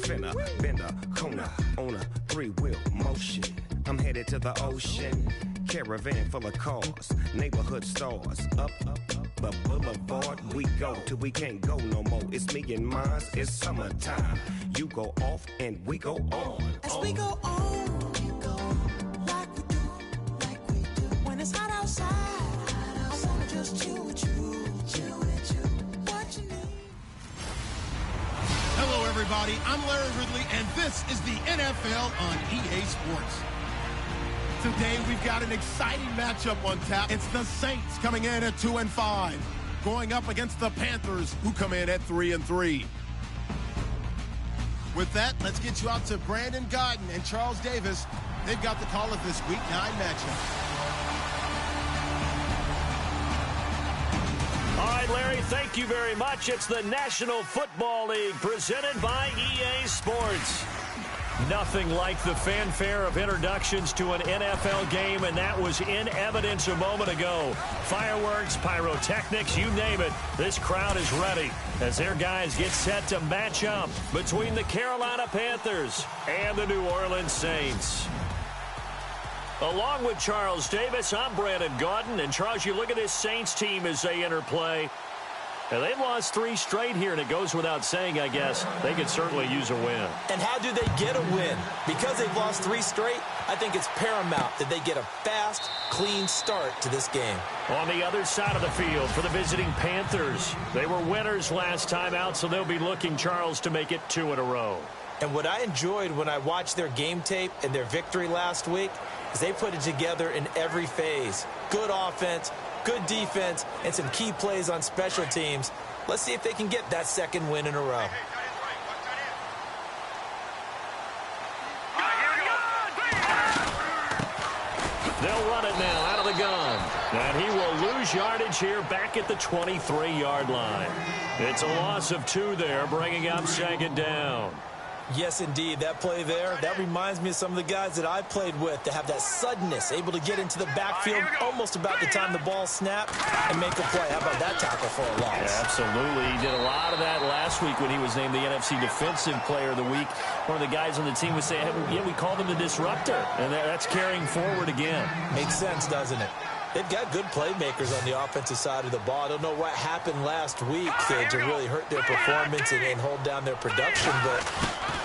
finna bend a corner on a three-wheel motion. I'm headed to the ocean, caravan full of cars, neighborhood stars. Up the boulevard we go till we can't go no more. It's me and mine, it's summertime. You go off and we go on. As we go on, we go like we do. When it's hot outside, I wanna just chill with you. What you need. Hello, everybody. I'm Larry Ridley, and this is the NFL on EA Sports. Today, we've got an exciting matchup on tap. It's the Saints coming in at 2-5, going up against the Panthers, who come in at 3-3. With that, let's get you out to Brandon Godden and Charles Davis. They've got the call of this Week 9 matchup. All right, Larry, thank you very much. It's the National Football League presented by EA Sports. Nothing like the fanfare of introductions to an NFL game, and that was in evidence a moment ago. Fireworks, pyrotechnics, you name it. This crowd is ready as their guys get set to match up between the Carolina Panthers and the New Orleans Saints. Along with Charles Davis, I'm Brandon Gaudin. And, Charles, you look at this Saints team as they interplay. And they've lost 3 straight here, and it goes without saying, I guess, they could certainly use a win. And how do they get a win? Because they've lost 3 straight, I think it's paramount that they get a fast, clean start to this game. On the other side of the field for the visiting Panthers, they were winners last time out, so they'll be looking, Charles, to make it 2 in a row. And what I enjoyed when I watched their game tape and their victory last week is they put it together in every phase. Good offense, good defense, and some key plays on special teams. Let's see if they can get that 2nd win in a row. They'll run it now out of the gun. And he will lose yardage here back at the 23-yard line. It's a loss of 2 there, bringing up 2nd down. Yes, indeed. That play there, that reminds me of some of the guys that I played with to have that suddenness, able to get into the backfield almost about the time the ball snapped and make a play. How about that tackle for a loss? Yeah, absolutely. He did a lot of that last week when he was named the NFC Defensive Player of the Week. One of the guys on the team would say, yeah, we called him the disruptor. And that's carrying forward again. Makes sense, doesn't it? They've got good playmakers on the offensive side of the ball. I don't know what happened last week to really hurt their performance and hold down their production, but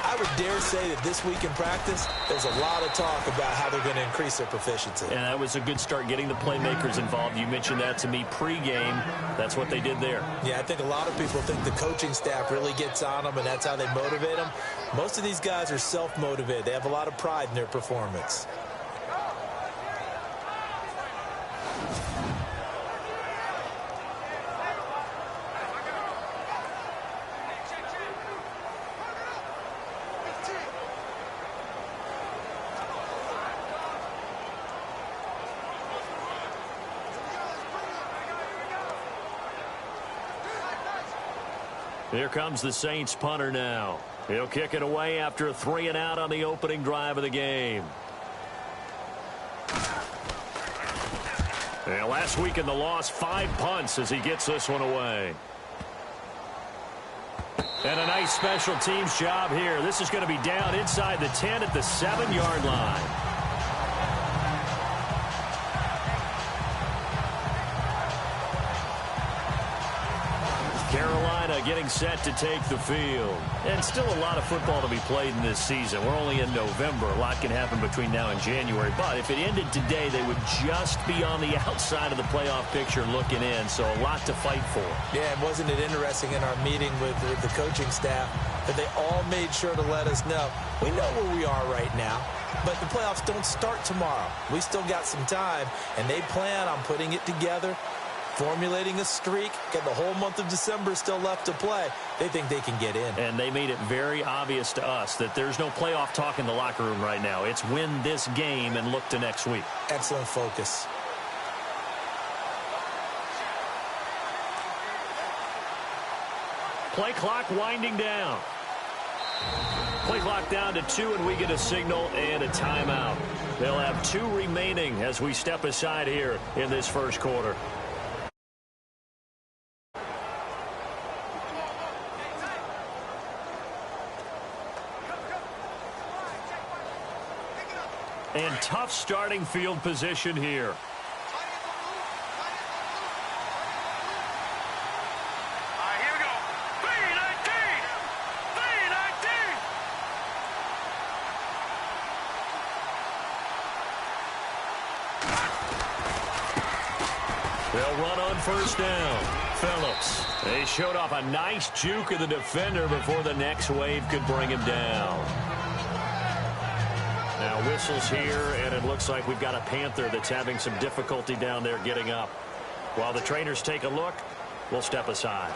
I would dare say that this week in practice, there's a lot of talk about how they're going to increase their proficiency. And that was a good start, getting the playmakers involved. You mentioned that to me pregame. That's what they did there. Yeah, I think a lot of people think the coaching staff really gets on them, and that's how they motivate them. Most of these guys are self-motivated. They have a lot of pride in their performance. Here comes the Saints punter now. He'll kick it away after a 3-and-out on the opening drive of the game. And last week in the loss, 5 punts as he gets this one away. And a nice special teams job here. This is going to be down inside the 10 at the 7-yard line. Carolina getting set to take the field. And still a lot of football to be played in this season. We're only in November. A lot can happen between now and January. But if it ended today, they would just be on the outside of the playoff picture looking in. So a lot to fight for. Yeah, and wasn't it interesting in our meeting with the coaching staff that they all made sure to let us know, we know where we are right now, but the playoffs don't start tomorrow. We still got some time, and they plan on putting it together, formulating a streak, got the whole month of December still left to play. They think they can get in. And they made it very obvious to us that there's no playoff talk in the locker room right now. It's win this game and look to next week. Excellent focus. Play clock winding down. Play clock down to 2, and we get a signal and a timeout. They'll have 2 remaining as we step aside here in this first quarter. And tough starting field position here. They'll run on first down. Phillips. They showed off a nice juke of the defender before the next wave could bring him down. Now whistles here, and it looks like we've got a Panther that's having some difficulty down there getting up. While the trainers take a look, we'll step aside.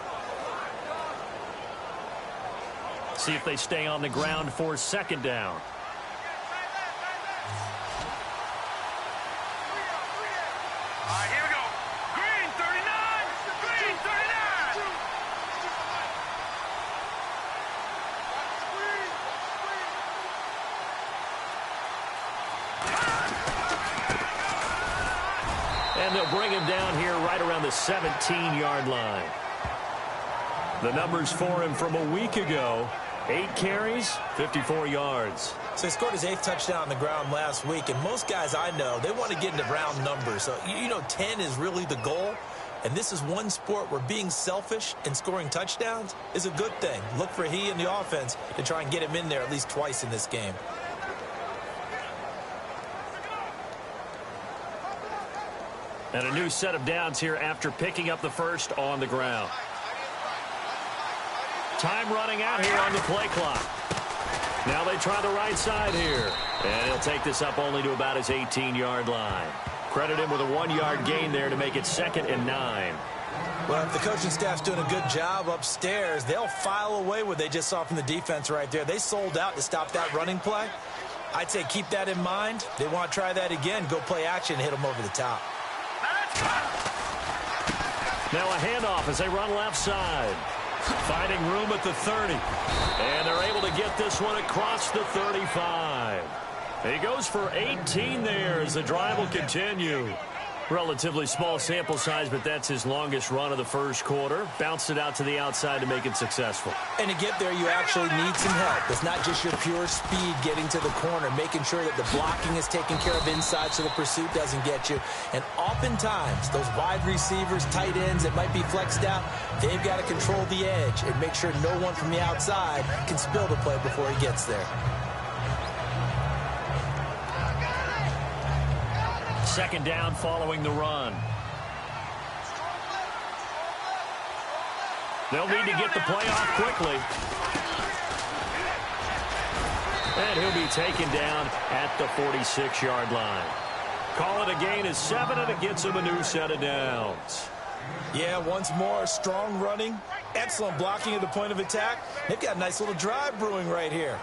See if they stay on the ground for second down. And they'll bring him down here right around the 17-yard line. The numbers for him from a week ago, 8 carries, 54 yards. So he scored his 8th touchdown on the ground last week, and most guys I know, they want to get into round numbers. So, 10 is really the goal, and this is one sport where being selfish and scoring touchdowns is a good thing. Look for he and the offense to try and get him in there at least twice in this game. And a new set of downs here after picking up the first on the ground. Time running out here on the play clock. Now they try the right side here. And he'll take this up only to about his 18-yard line. Credit him with a 1-yard gain there to make it 2nd and 9. Well, if the coaching staff's doing a good job upstairs, they'll file away what they just saw from the defense right there. They sold out to stop that running play. I'd say keep that in mind. They want to try that again. Go play action and hit them over the top. Now a handoff as they run left side. Finding room at the 30. And they're able to get this one across the 35. He goes for 18 there as the drive will continue. Relatively small sample size, but that's his longest run of the first quarter. Bounced it out to the outside to make it successful. And to get there, you actually need some help. It's not just your pure speed getting to the corner, making sure that the blocking is taken care of inside so the pursuit doesn't get you. And oftentimes, those wide receivers, tight ends that might be flexed out, they've got to control the edge and make sure no one from the outside can spill the play before he gets there. Second down following the run. They'll need to get the play off quickly. And he'll be taken down at the 46-yard line. Call it a gain of 7, and it gets him a new set of downs. Yeah, once more, strong running, excellent blocking at the point of attack. They've got a nice little drive brewing right here.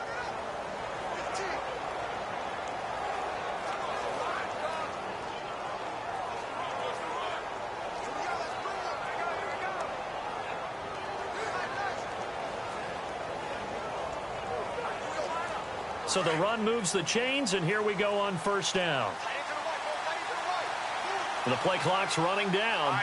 So the run moves the chains, and here we go on first down. The play clock's running down.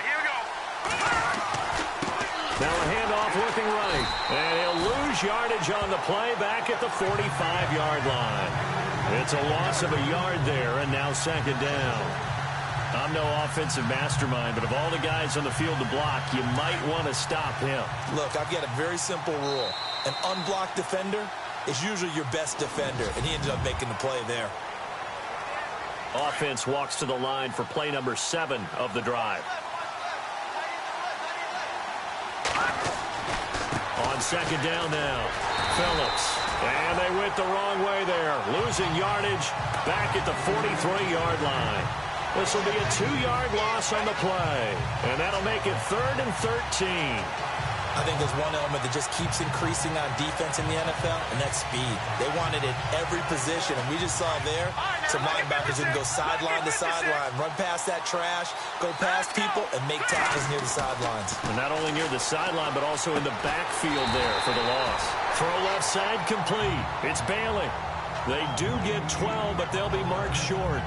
Now a handoff looking right. And he'll lose yardage on the play back at the 45-yard line. It's a loss of a yard there, and now second down. I'm no offensive mastermind, but of all the guys on the field to block, you might want to stop him. Look, I've got a very simple rule. An unblocked defender is usually your best defender, and he ended up making the play there. Offense walks to the line for play number 7 of the drive. On second down now, Phillips. And they went the wrong way there, losing yardage back at the 43-yard line. This will be a 2-yard loss on the play, and that'll make it 3rd and 13. I think there's one element that just keeps increasing on defense in the NFL, and that's speed. They want it at every position, and we just saw there some linebackers who can go sideline to sideline, run past that trash, go past people, and make tackles near the sidelines. And not only near the sideline, but also in the backfield there for the loss. Throw left side complete. It's Bailey. They do get 12, but they'll be marked short.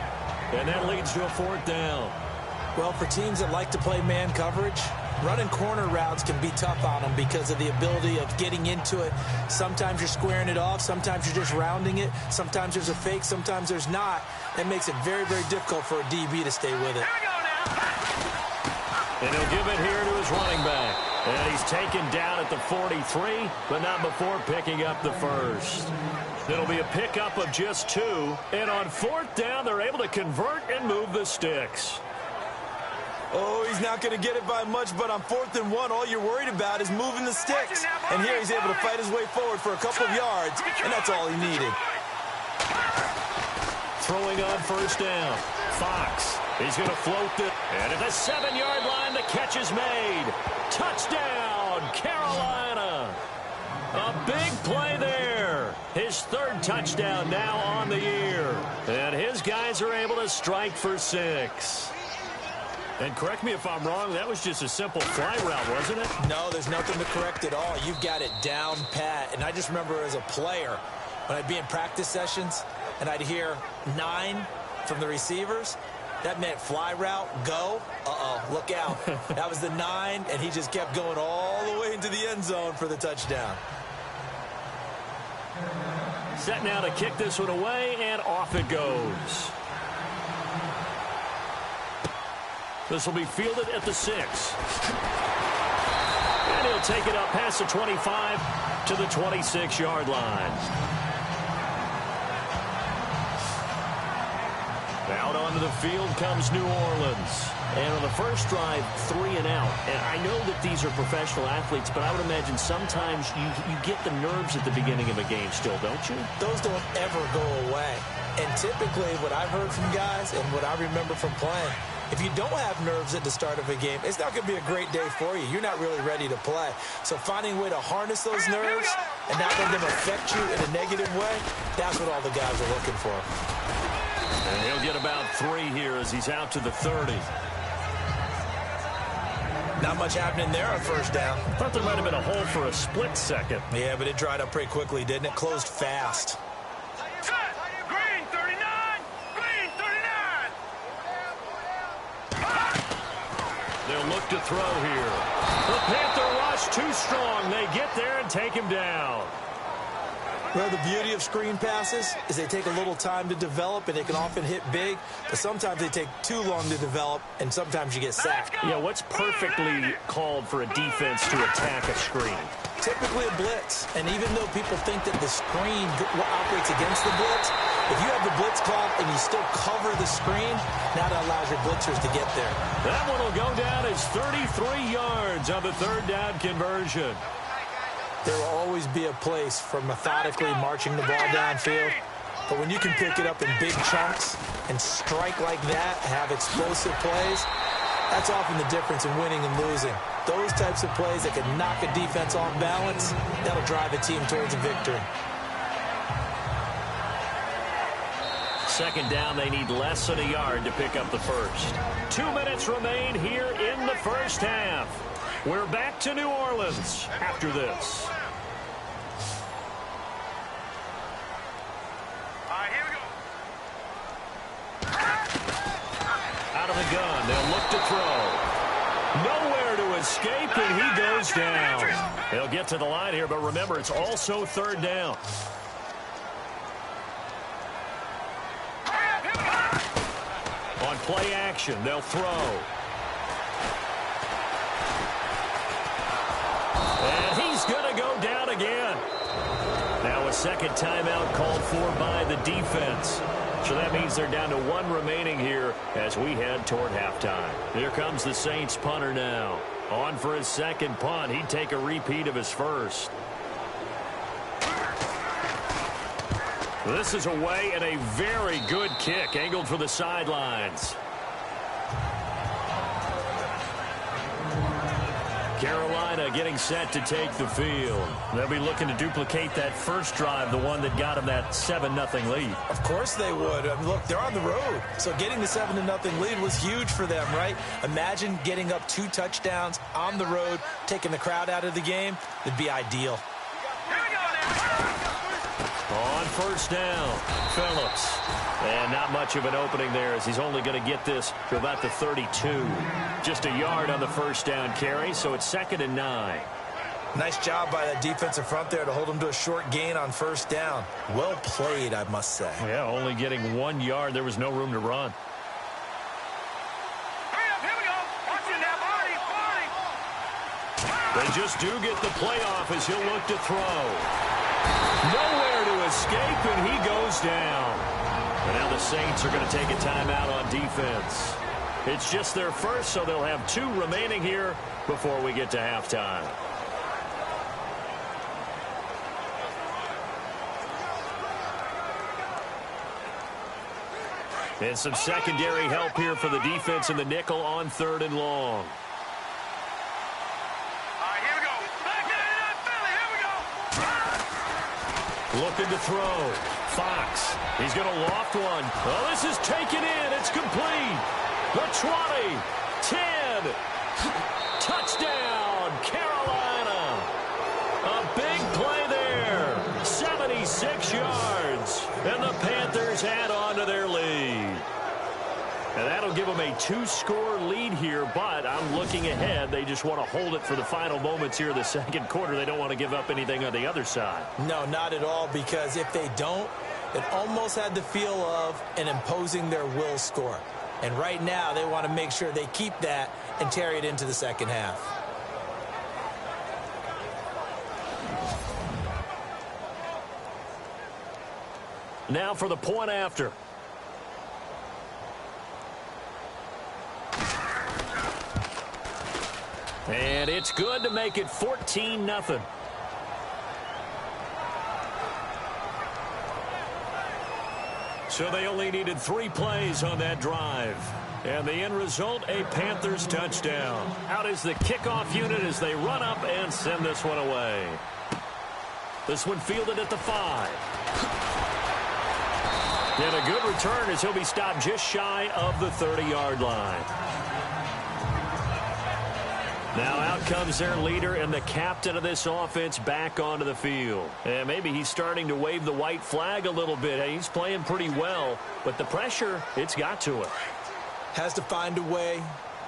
And that leads to a 4th down. Well, for teams that like to play man coverage, Running corner routes can be tough on them because of the ability of getting into it. Sometimes you're squaring it off. Sometimes you're just rounding it. Sometimes there's a fake. Sometimes there's not. That makes it very, very difficult for a DB to stay with it. And he'll give it here to his running back. And he's taken down at the 43, but not before picking up the first. It'll be a pickup of just 2. And on 4th down, they're able to convert and move the sticks. Oh, he's not going to get it by much, but on 4th and 1, all you're worried about is moving the sticks. And here he's able to fight his way forward for a couple of yards, and that's all he needed. Throwing on 1st down. Fox. He's going to float it. And at the 7-yard line, the catch is made. Touchdown, Carolina. A big play there. His 3rd touchdown now on the year. And his guys are able to strike for 6. And correct me if I'm wrong, that was just a simple fly route, wasn't it? No, there's nothing to correct at all. You've got it down pat. And I just remember as a player, when I'd be in practice sessions, and I'd hear 9 from the receivers, that meant fly route, go. Uh-oh, look out. That was the 9, and he just kept going all the way into the end zone for the touchdown. Set now to kick this one away, and off it goes. This will be fielded at the 6. And he'll take it up past the 25 to the 26-yard line. Out onto the field comes New Orleans. And on the first drive, 3 and out. And I know that these are professional athletes, but I would imagine sometimes you get the nerves at the beginning of a game still, don't you? Those don't ever go away. And typically what I've heard from guys and what I remember from playing, if you don't have nerves at the start of a game, it's not going to be a great day for you. You're not really ready to play. So finding a way to harness those nerves and not let them affect you in a negative way, that's what all the guys are looking for. And he'll get about 3 here as he's out to the 30. Not much happening there on 1st down. Thought there might have been a hole for a split second. Yeah, but it dried up pretty quickly, didn't it? Closed fast. Green 39! Green 39! They'll look to throw here. The Panther rush too strong. They get there and take him down. Well, the beauty of screen passes is they take a little time to develop, and they can often hit big, but sometimes they take too long to develop, and sometimes you get sacked. Yeah, what's perfectly called for a defense to attack a screen? Typically a blitz, and even though people think that the screen operates against the blitz, if you have the blitz called and you still cover the screen, now that allows your blitzers to get there. That one will go down as 33 yards on the 3rd down conversion. There will always be a place for methodically marching the ball downfield. But when you can pick it up in big chunks and strike like that, have explosive plays, that's often the difference in winning and losing. Those types of plays that can knock a defense off balance, that'll drive a team towards a victory. 2nd down, they need less than a yard to pick up the first. 2 minutes remain here in the first half. We're back to New Orleans after this. Here we go. Out of the gun, they'll look to throw. Nowhere to escape, and he goes down. They'll get to the line here, but remember, it's also 3rd down. On play action, they'll throw. And he's going to go down again. Now a 2nd timeout called for by the defense. So that means they're down to 1 remaining here as we head toward halftime. Here comes the Saints punter now. On for his 2nd punt. He'd take a repeat of his first. This is away and a very good kick angled for the sidelines. Carolina getting set to take the field. They'll be looking to duplicate that first drive, the one that got them that 7-0 lead. Of course they would. I mean, look, they're on the road. So getting the 7-0 lead was huge for them, right? Imagine getting up 2 touchdowns on the road, taking the crowd out of the game. It'd be ideal. On first down. Phillips. And not much of an opening there as he's only going to get this to about the 32. Just a yard on the first down carry, so it's 2nd and 9. Nice job by that defensive front there to hold him to a short gain on first down. Well played, I must say. Yeah, only getting 1 yard. There was no room to run. Hurry up, here we go. Watch it now, Barney. They just do get the playoff as he'll look to throw. Nowhere to escape, and he goes down. And now the Saints are going to take a timeout on defense. It's just their first, so they'll have 2 remaining here before we get to halftime. And some secondary help here for the defense in the nickel on 3rd and long. All right, here we go. Back in it, Philly, here we go. Looking to throw. Fox. He's going to loft one. Oh, this is taken in. It's complete. The 20. 10. Touchdown, Carolina. A big play there. 76 yards. And the Panthers add on to their lead. And that'll give them a 2-score lead here, but I'm looking ahead. They just want to hold it for the final moments here of the second quarter. They don't want to give up anything on the other side. No, not at all, because if they don't, it almost had the feel of an imposing their will score. And right now, they want to make sure they keep that and carry it into the second half. Now for the point after. And it's good to make it 14-0. So they only needed 3 plays on that drive. And the end result, a Panthers touchdown. Out is the kickoff unit as they run up and send this one away. This one fielded at the 5. And a good return as he'll be stopped just shy of the 30-yard line. Now out comes their leader and the captain of this offense back onto the field. And maybe he's starting to wave the white flag a little bit. He's playing pretty well, but the pressure, it's got to him. Has to find a way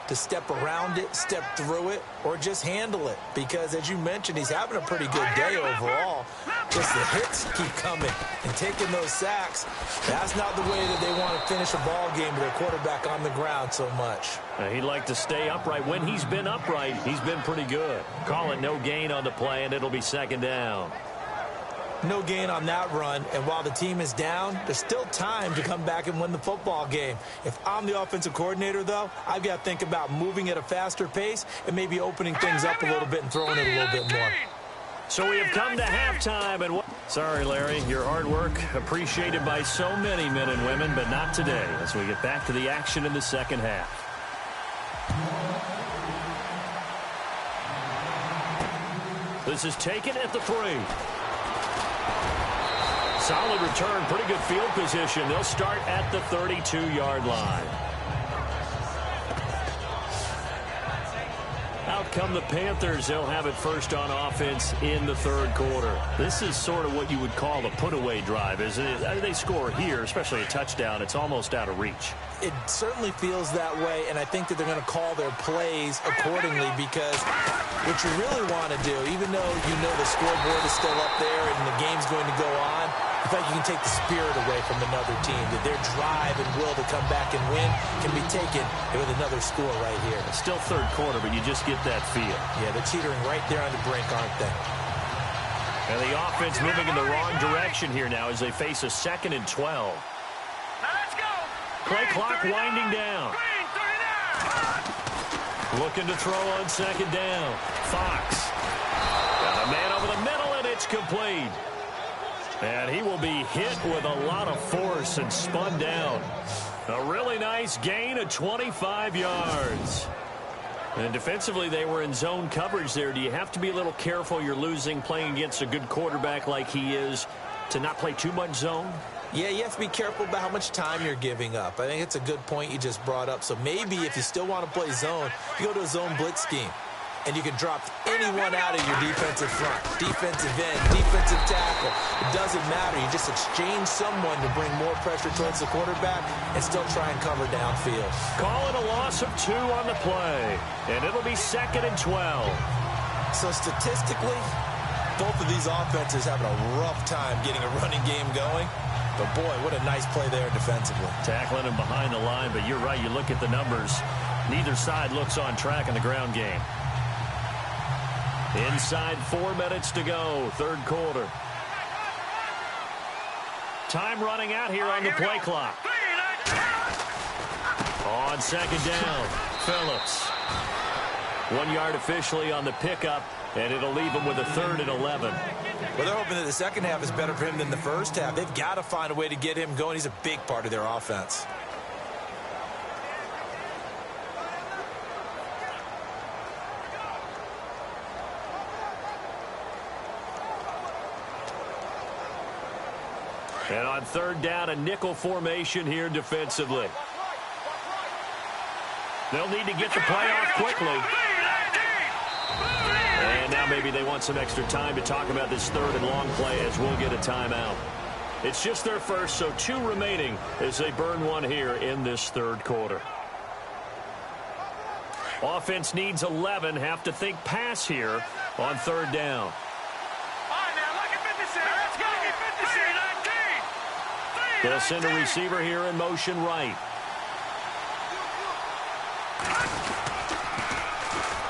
to step around it, step through it, or just handle it. Because, as you mentioned, he's having a pretty good day overall. Just the hits keep coming and taking those sacks. That's not the way that they want to finish a ball game with their quarterback on the ground so much. He'd like to stay upright. When he's been upright, he's been pretty good. Call it no gain on the play, and it'll be 2nd down. No gain on that run, and while the team is down, there's still time to come back and win the football game. If I'm the offensive coordinator, though, I've got to think about moving at a faster pace and maybe opening things up a little bit and throwing it a little bit more. So we have come to halftime, and sorry, Larry, your hard work appreciated by so many men and women, but not today as we get back to the action in the second half. This is taken at the 3. Solid return, pretty good field position. They'll start at the 32-yard line. Out come the Panthers. They'll have it first on offense in the 3rd quarter. This is sort of what you would call a put-away drive, isn't it? They score here, especially a touchdown. It's almost out of reach. It certainly feels that way, and I think that they're going to call their plays accordingly because what you really want to do, even though you know the scoreboard is still up there and the game's going to go on, in fact, you can take the spirit away from another team, that their drive and will to come back and win can be taken with another score right here. It's still 3rd quarter, but you just get that feel. Yeah, they're teetering right there on the brink, aren't they? And the offense moving in the wrong direction here now as they face a 2nd and 12. Now let's go. Play clock winding down. Green 39. Looking to throw on 2nd down. Fox. Got a man over the middle, and it's complete. And he will be hit with a lot of force and spun down. A really nice gain of 25 yards. And defensively, they were in zone coverage there. Do you have to be a little careful? You're losing playing against a good quarterback like he is to not play too much zone? Yeah, you have to be careful about how much time you're giving up. I think it's a good point you just brought up. So maybe if you still want to play zone, you go to a zone blitz scheme. and you can drop anyone out of your defensive front, defensive end, defensive tackle. It doesn't matter. You just exchange someone to bring more pressure towards the quarterback and still try and cover downfield. Call it a loss of 2 on the play, and it'll be 2nd and 12. So statistically, both of these offenses having a rough time getting a running game going. But, boy, what a nice play there defensively. Tackling him behind the line, but you're right. You look at the numbers. Neither side looks on track in the ground game. Inside 4 minutes to go, third quarter. Time running out here on the play clock. On second down, Phillips. 1 yard officially on the pickup, and it'll leave him with a 3rd and 11. Well, they're hoping that the second half is better for him than the first half. They've got to find a way to get him going. He's a big part of their offense. And on third down, a nickel formation here defensively. They'll need to get the play off quickly. And now maybe they want some extra time to talk about this 3rd and long play as we'll get a timeout. It's just their first, so 2 remaining as they burn 1 here in this third quarter. Offense needs 11. Have to think pass here on third down. They'll send a receiver here in motion right.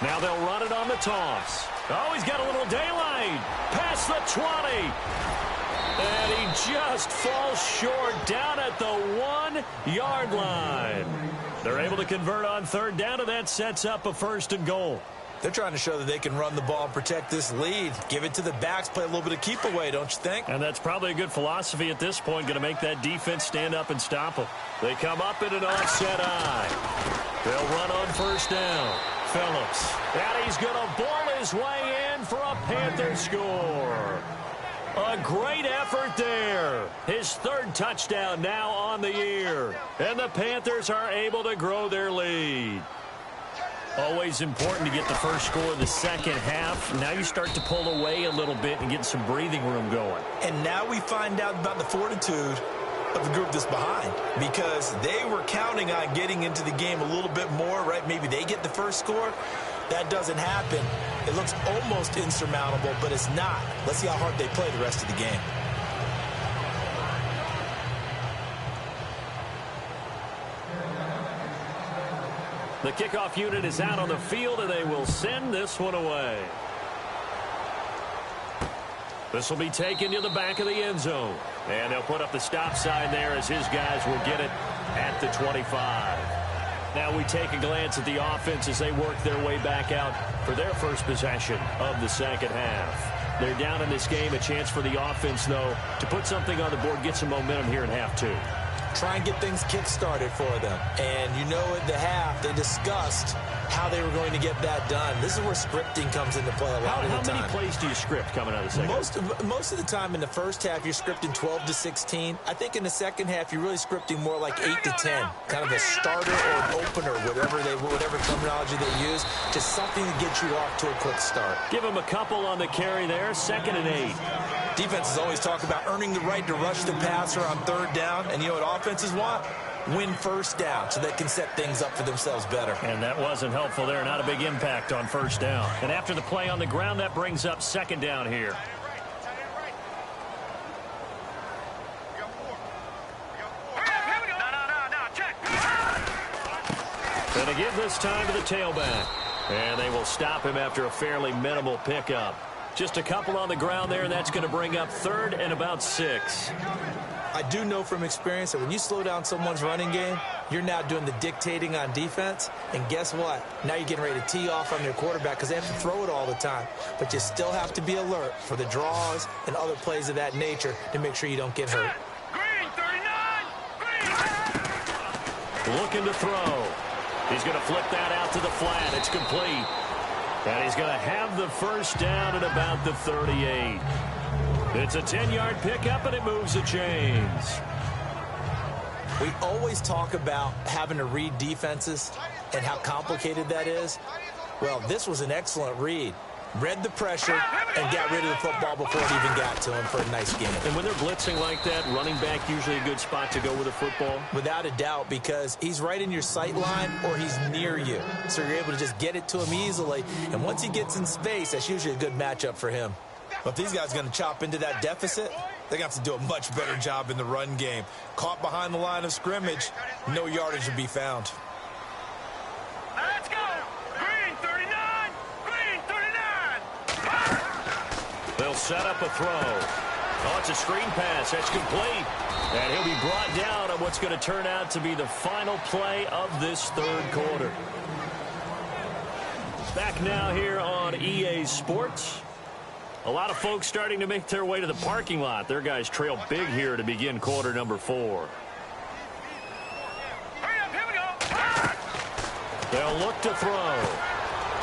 Now they'll run it on the toss. Oh, he's got a little daylight. Past the 20. And he just falls short down at the 1 yard line. They're able to convert on third down, and that sets up a 1st and goal. They're trying to show that they can run the ball and protect this lead. Give it to the backs, play a little bit of keep away, don't you think? And that's probably a good philosophy at this point, going to make that defense stand up and stop them. They come up in an offset eye. They'll run on first down. Phillips. And he's going to ball his way in for a Panther score. A great effort there. His 3rd touchdown now on the year. And the Panthers are able to grow their lead. Always important to get the first score of the second half. Now you start to pull away a little bit and get some breathing room going. And now we find out about the fortitude of the group that's behind, because they were counting on getting into the game a little bit more, right? Maybe they get the first score. That doesn't happen. It looks almost insurmountable, but it's not. Let's see how hard they play the rest of the game. The kickoff unit is out on the field, and they will send this one away. This will be taken to the back of the end zone. And they'll put up the stop sign there as his guys will get it at the 25. Now we take a glance at the offense as they work their way back out for their first possession of the second half. They're down in this game. A chance for the offense, though, to put something on the board, get some momentum here in half 2. Try and get things kick-started for them. And you know at the half, they discussed how they were going to get that done. This is where scripting comes into play a lot of the time. How many plays do you script coming out of the second half? Most of the time in the first half, you're scripting 12 to 16. I think in the second half, you're really scripting more like 8 to 10. Kind of a starter or an opener, whatever terminology they use. Just something to get you off to a quick start. Give them a couple on the carry there, 2nd and 8. Defenses always talk about earning the right to rush the passer on third down. And you know what offenses want? Win first down so they can set things up for themselves better. And that wasn't helpful there. Not a big impact on first down. And after the play on the ground, that brings up 2nd down here. And again this time to the tailback. And they will stop him after a fairly minimal pickup. Just a couple on the ground there, and that's going to bring up 3rd and about 6. I do know from experience that when you slow down someone's running game, you're now doing the dictating on defense. And guess what? Now you're getting ready to tee off on their quarterback because they have to throw it all the time. But you still have to be alert for the draws and other plays of that nature to make sure you don't get hurt. Green, 39. Green. Looking to throw. He's going to flip that out to the flat. It's complete. And he's going to have the first down at about the 38. It's a 10-yard pickup, and it moves the chains. We always talk about having to read defenses and how complicated that is. Well, this was an excellent read. Read the pressure and got rid of the football before it even got to him for a nice game. And when they're blitzing like that, running back usually a good spot to go with a football? Without a doubt, because he's right in your sight line or he's near you. So you're able to just get it to him easily. And once he gets in space, that's usually a good matchup for him. But if these guys are going to chop into that deficit, they're going to have to do a much better job in the run game. Caught behind the line of scrimmage, no yardage would be found. Let's go. Green 39. Green 39. They'll set up a throw. Oh, it's a screen pass. That's complete. And he'll be brought down on what's going to turn out to be the final play of this third quarter. Back now here on EA Sports. A lot of folks starting to make their way to the parking lot. Their guys trail big here to begin quarter number 4. Hurry up. Here we go. They'll look to throw.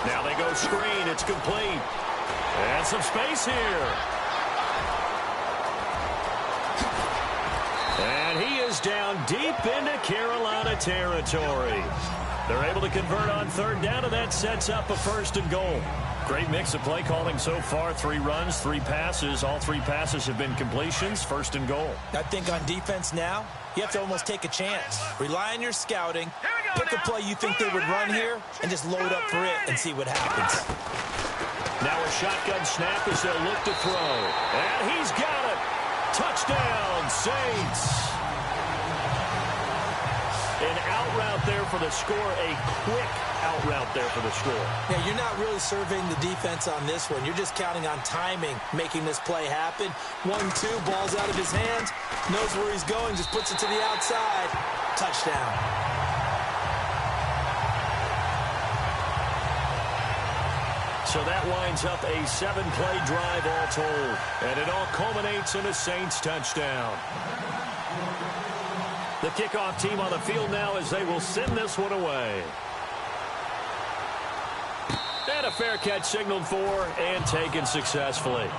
Now they go screen. It's complete. And some space here. And he is down deep into Carolina territory. They're able to convert on third down, and that sets up a 1st and goal. Great mix of play calling so far. 3 runs, 3 passes. All 3 passes have been completions. 1st and goal. I think on defense now, you have to almost take a chance. Rely on your scouting. Pick a play you think they would run here, and just load up for it and see what happens. Now a shotgun snap as they'll look to throw. And he's got it. Touchdown, Saints. An out route there for the score. A quick out route there for the score. Yeah, you're not really surveying the defense on this one. You're just counting on timing, making this play happen. 1-2, ball's out of his hands. Knows where he's going, just puts it to the outside. Touchdown. So that winds up a 7-play drive all told. And it all culminates in a Saints touchdown. The kickoff team on the field now as they will send this one away. And a fair catch signaled for and taken successfully.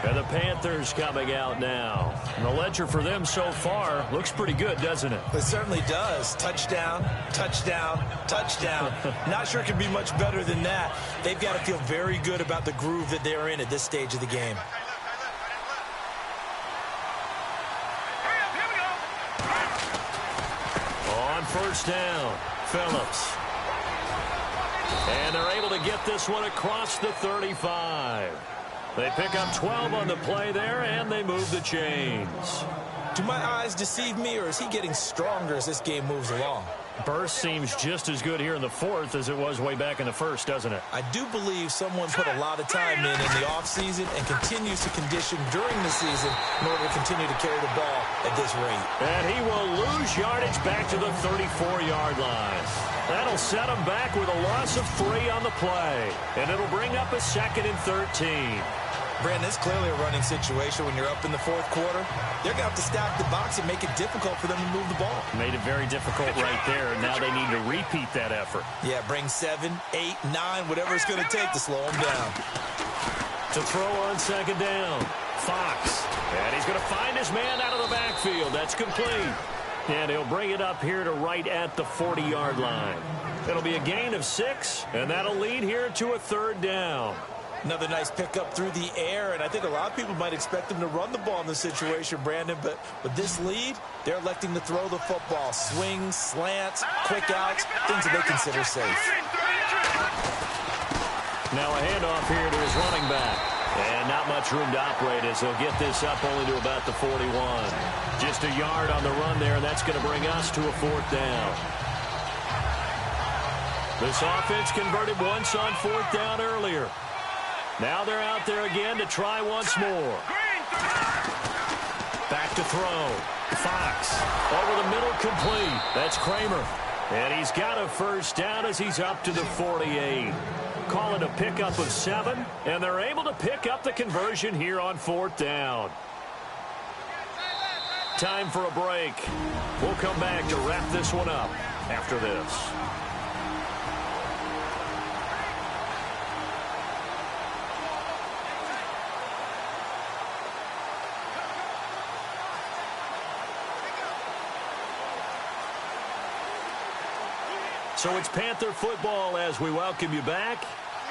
And the Panthers coming out now. And the ledger for them so far looks pretty good, doesn't it? It certainly does. Touchdown, touchdown, touchdown. Not sure it can be much better than that. They've got to feel very good about the groove that they're in at this stage of the game. Hurry up. Here we go. On 1st down, Phillips. And they're able to get this one across the 35. They pick up 12 on the play there, and they move the chains. Do my eyes deceive me, or is he getting stronger as this game moves along? Burst seems just as good here in the 4th as it was way back in the 1st, doesn't it? I do believe someone put a lot of time in the offseason and continues to condition during the season in order to continue to carry the ball at this rate. And he will lose yardage back to the 34-yard line. That'll set him back with a loss of 3 on the play. And it'll bring up a 2nd and 13. Brandon, it's clearly a running situation when you're up in the 4th quarter. They're going to have to stack the box and make it difficult for them to move the ball. Made it very difficult right there, and now they need to repeat that effort. Yeah, bring 7, 8, 9, whatever it's going to take to slow them down. To throw on 2nd down, Fox. And he's going to find his man out of the backfield. That's complete. And he'll bring it up here to right at the 40-yard line. It'll be a gain of 6, and that'll lead here to a 3rd down. Another nice pickup through the air, and I think a lot of people might expect them to run the ball in this situation, Brandon, but with this lead, they're electing to throw the football. Swings, slants, quick outs, things that they consider safe. Now a handoff here to his running back. And not much room to operate as he'll get this up only to about the 41. Just a yard on the run there, and that's going to bring us to a 4th down. This offense converted once on 4th down earlier. Now they're out there again to try once more. Back to throw. Fox over the middle, complete. That's Kramer. And he's got a 1st down as he's up to the 48. Call it a pickup of 7, and they're able to pick up the conversion here on 4th down. Time for a break. We'll come back to wrap this one up after this. So it's Panther football as we welcome you back.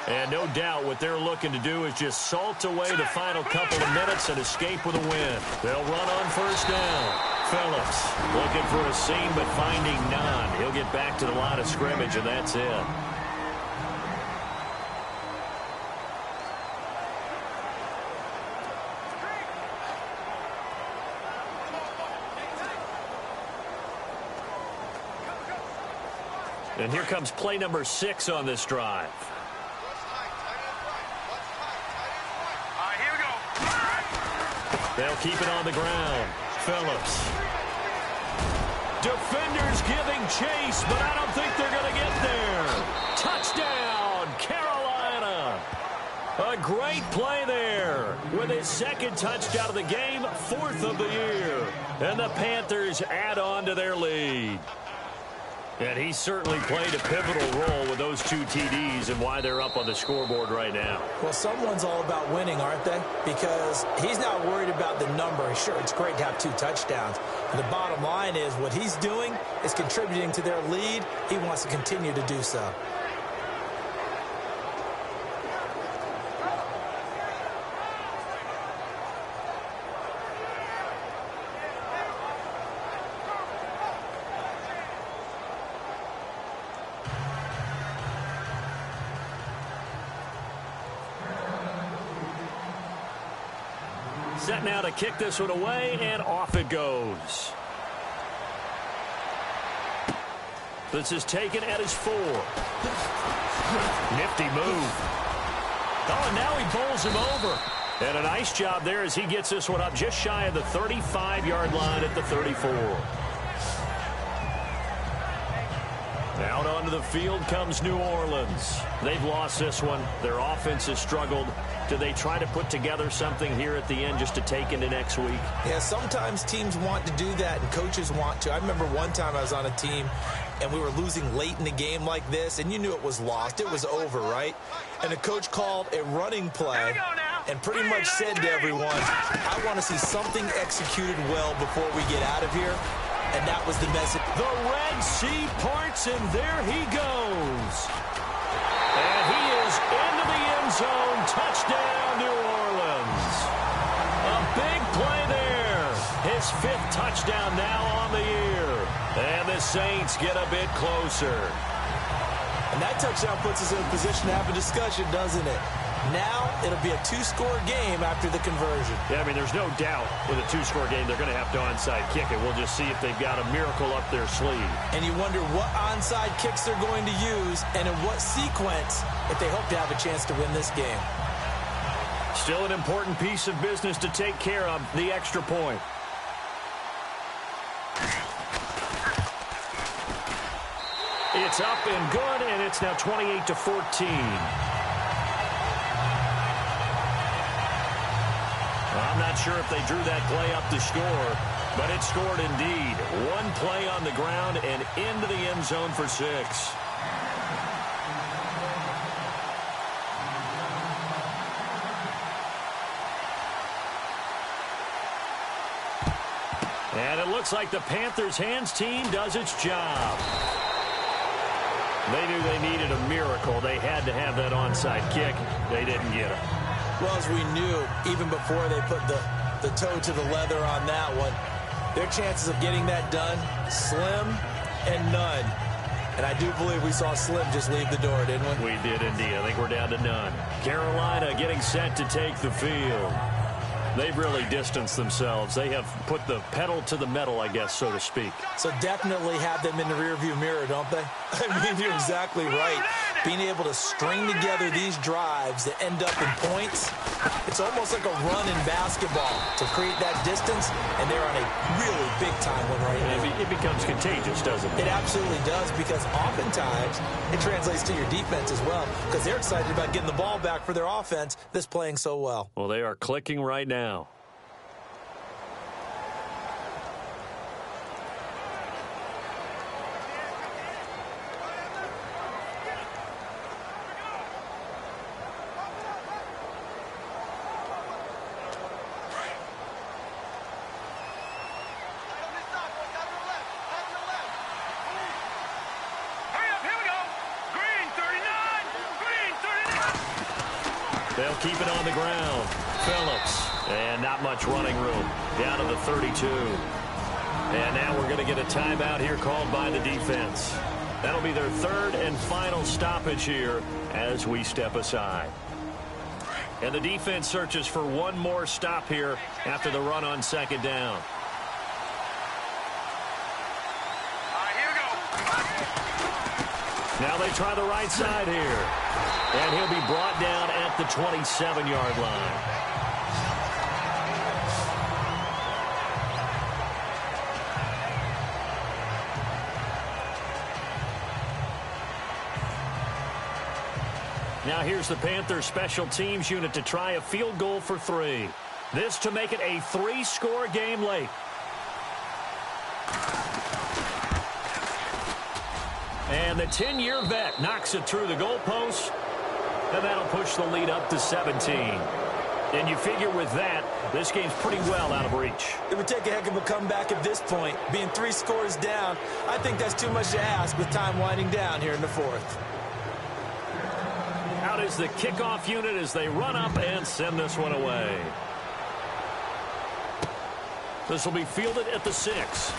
And no doubt what they're looking to do is just salt away the final couple of minutes and escape with a win. They'll run on first down. Phillips looking for a seam but finding none. He'll get back to the line of scrimmage, and that's it. And here comes play number 6 on this drive. Here we go. They'll keep it on the ground. Phillips. Defenders giving chase, but I don't think they're going to get there. Touchdown, Carolina. A great play there with his second touchdown of the game, 4th of the year. And the Panthers add on to their lead. And he certainly played a pivotal role with those 2 TDs and why they're up on the scoreboard right now. Well, someone's all about winning, aren't they? Because he's not worried about the number. Sure, it's great to have 2 touchdowns. But the bottom line is what he's doing is contributing to their lead. He wants to continue to do so. Set now to kick this one away, and off it goes. This is taken at his 4. Nifty move. Oh, and now he bowls him over. And a nice job there as he gets this one up just shy of the 35-yard line at the 34. Out onto the field comes New Orleans. They've lost this one. Their offense has struggled. Do they try to put together something here at the end just to take into next week? Yeah, sometimes teams want to do that and coaches want to. I remember one time I was on a team and we were losing late in the game like this, and you knew it was lost. It was over, right? And the coach called a running play and pretty much said to everyone, I want to see something executed well before we get out of here. And that was the message. The Red Sea parts, and there he goes. And he is into the end zone. Touchdown, New Orleans. A big play there. His 5th touchdown now on the year. And the Saints get a bit closer. And that touchdown puts us in a position to have a discussion, doesn't it? Now it'll be a 2-score game after the conversion. Yeah, I mean, there's no doubt with a 2-score game they're going to have to onside kick it. We'll just see if they've got a miracle up their sleeve. And you wonder what onside kicks they're going to use and in what sequence if they hope to have a chance to win this game. Still an important piece of business to take care of, the extra point. It's up and good, and it's now 28-14. I'm not sure if they drew that play up to score, but it scored indeed. One play on the ground and into the end zone for 6. And it looks like the Panthers' hands team does its job. They knew they needed a miracle. They had to have that onside kick. They didn't get it. Well, as we knew, even before they put the toe to the leather on that one, their chances of getting that done, slim and none. And I do believe we saw Slim just leave the door, didn't we? We did indeed. I think we're down to none. Carolina getting set to take the field. They've really distanced themselves. They have put the pedal to the metal, I guess, so to speak. So definitely have them in the rearview mirror, don't they? I mean, you're exactly right. Being able to string together these drives that end up in points, it's almost like a run in basketball to create that distance, and they're on a really big-time one right now. It becomes contagious, doesn't it? It absolutely does, because oftentimes it translates to your defense as well, because they're excited about getting the ball back for their offense that's playing so well. Well, they are clicking right now. Hurry up, here we They'll keep it on the ground. Phillips. And not much running room. Down to the 32. And now we're going to get a timeout here called by the defense. That'll be their third and final stoppage here as we step aside. And the defense searches for one more stop here after the run on second down. Here we go. Now they try the right side here. And he'll be brought down at the 27-yard line. Now here's the Panthers special teams unit to try a field goal for 3. This to make it a 3-score game late. And the 10-year vet knocks it through the goalpost. And that'll push the lead up to 17. And you figure with that, this game's pretty well out of reach. It would take a heck of a comeback at this point. Being 3 scores down, I think that's too much to ask with time winding down here in the fourth. Out is the kickoff unit as they run up and send this one away. This will be fielded at the 6.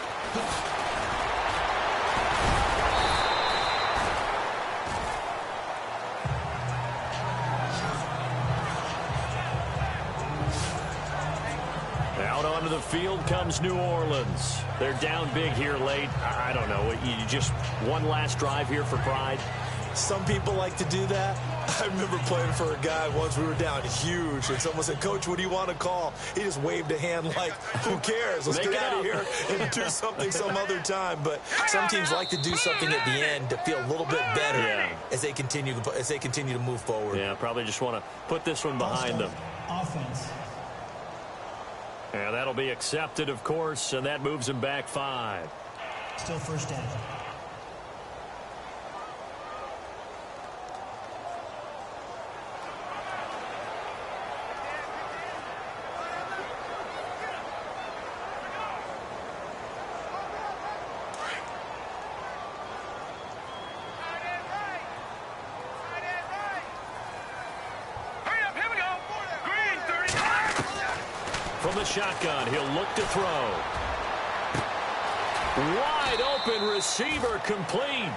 Out onto the field comes New Orleans. They're down big here late. I don't know. You just one last drive here for pride. Some people like to do that. I remember playing for a guy once. We were down huge, and someone said, "Coach, what do you want to call?" He just waved a hand like, who cares? Let's get out of here and do something some other time. But some teams like to do something at the end to feel a little bit better as they continue to move forward. Yeah, probably just want to put this one behind them. Offense. Yeah, that'll be accepted, of course, and that moves him back 5. Still first down. From the shotgun, he'll look to throw. Wide open receiver complete.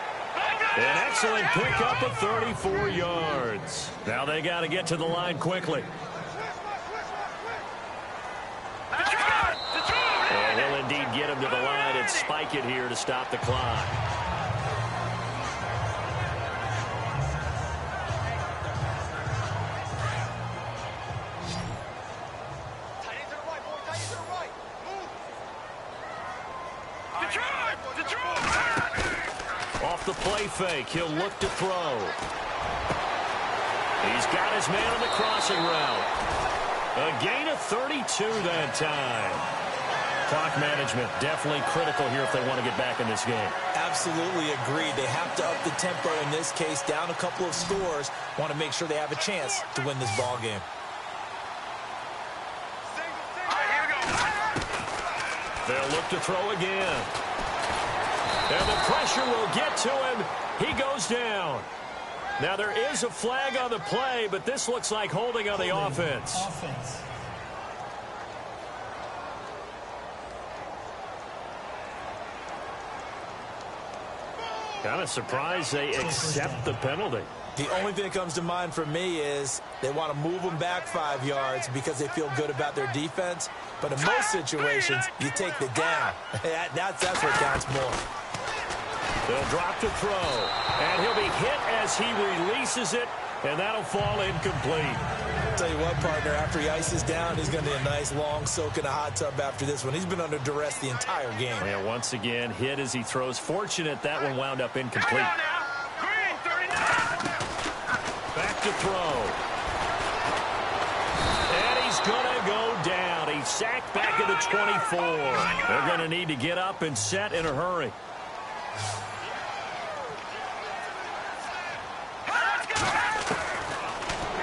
An excellent pickup of 34 yards. Now they got to get to the line quickly. And he'll indeed get him to the line and spike it here to stop the clock. Off the play fake, he'll look to throw. He's got his man on the crossing route. A gain of 32 that time. Clock management definitely critical here if they want to get back in this game. Absolutely agreed. They have to up the tempo in this case, down a couple of scores. Want to make sure they have a chance to win this ball game. They'll look to throw again. And the pressure will get to him. He goes down. Now there is a flag on the play, but this looks like holding on the offense. Kind of surprised they accept the penalty. The only thing that comes to mind for me is they want to move them back 5 yards because they feel good about their defense. But in most situations, you take the down. That's what counts more. They'll drop to throw, and he'll be hit as he releases it, and that'll fall incomplete. I'll tell you what, partner, after he ices down, he's going to need a nice long soak in a hot tub after this one. He's been under duress the entire game. Yeah, once again, hit as he throws. Fortunate that one wound up incomplete. Back to throw. And he's going to go down. He's sacked back at the 24. They're going to need to get up and set in a hurry.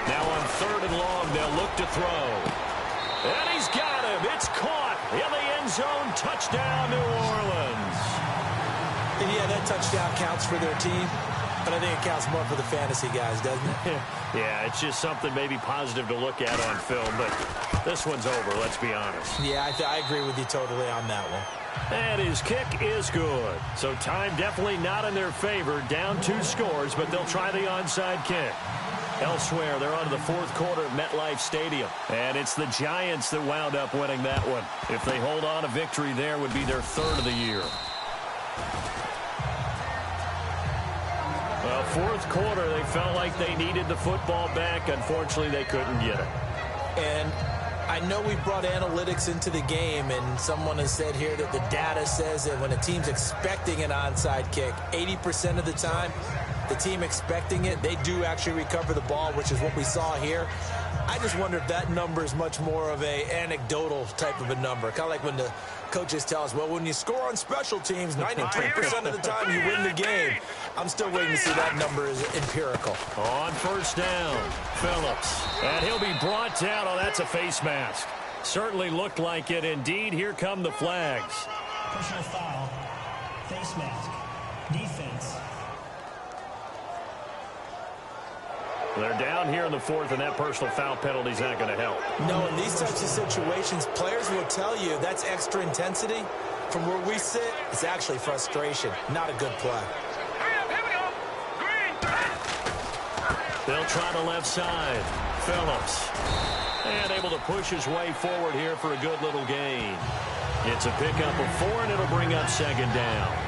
Now on 3rd and long, they'll look to throw. And he's got him. It's caught in the end zone. Touchdown, New Orleans. And yeah, that touchdown counts for their team. But I think it counts more for the fantasy guys, doesn't it? Yeah, it's just something maybe positive to look at on film, but this one's over, let's be honest. Yeah, I agree with you totally on that one. And his kick is good. So time definitely not in their favor. Down 2 scores, but they'll try the onside kick. Elsewhere, they're on to the 4th quarter at MetLife Stadium. And it's the Giants that wound up winning that one. If they hold on, a victory there would be their 3rd of the year. Well, 4th quarter, they felt like they needed the football back. Unfortunately, they couldn't get it. And I know we brought analytics into the game, and someone has said here that the data says that when a team's expecting an onside kick, 80% of the time, the team expecting it, they do actually recover the ball, which is what we saw here. I just wonder if that number is much more of a anecdotal type of a number. Kind of like when the coaches tell us, well, when you score on special teams, 93% of the time you win the game. I'm still waiting to see that number is empirical. On 1st down, Phillips. And he'll be brought down. Oh, that's a face mask. Certainly looked like it. Indeed, here come the flags. Personal foul. Face mask. Defense. They're down here in the 4th, and that personal foul penalty is not going to help. No, in these types of situations, players will tell you that's extra intensity. From where we sit, it's actually frustration, not a good play. They'll try the left side. Phillips. And able to push his way forward here for a good little gain. It's a pickup of 4, and it'll bring up 2nd down.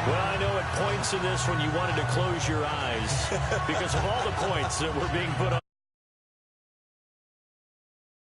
Well, I know at points in this when you wanted to close your eyes because of all the points that were being put on.